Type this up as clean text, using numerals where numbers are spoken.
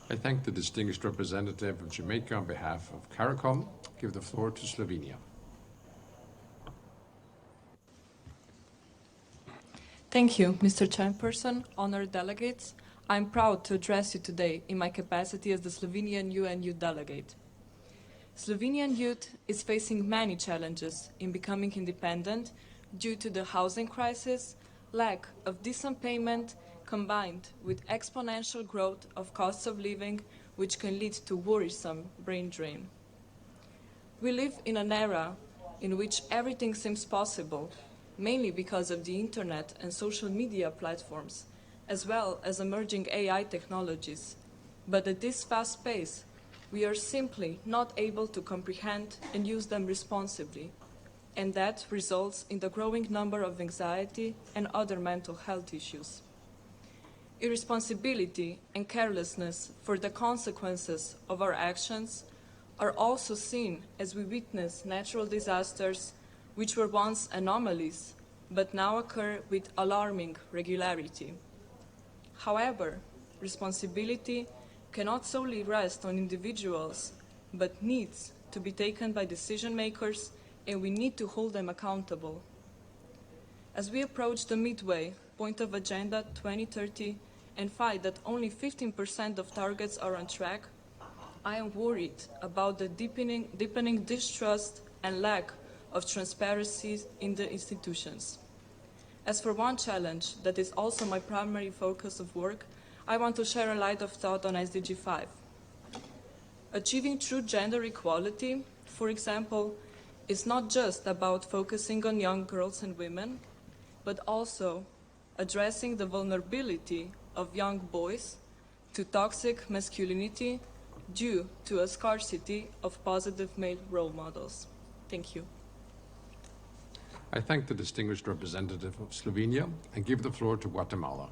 I thank the distinguished representative of Jamaica on behalf of CARICOM. Give the floor to Slovenia. Thank you, Mr. Chairperson, honored delegates. I'm proud to address you today in my capacity as the Slovenian UN Youth Delegate. Slovenian youth is facing many challenges in becoming independent due to the housing crisis, lack of decent payment, combined with exponential growth of costs of living, which can lead to worrisome brain drain. We live in an era in which everything seems possible, mainly because of the internet and social media platforms, as well as emerging AI technologies. But at this fast pace, we are simply not able to comprehend and use them responsibly, and that results in the growing number of anxiety and other mental health issues. Irresponsibility and carelessness for the consequences of our actions are also seen as we witness natural disasters which were once anomalies, but now occur with alarming regularity. However, responsibility cannot solely rest on individuals, but needs to be taken by decision makers, and we need to hold them accountable. As we approach the midway point of Agenda 2030 and find that only 15% of targets are on track, I am worried about the deepening distrust and lack of transparency in the institutions. As for one challenge that is also my primary focus of work, I want to share a light of thought on SDG 5. Achieving true gender equality, for example, is not just about focusing on young girls and women, but also addressing the vulnerability of young boys to toxic masculinity due to a scarcity of positive male role models. Thank you. I thank the distinguished representative of Slovenia and give the floor to Guatemala.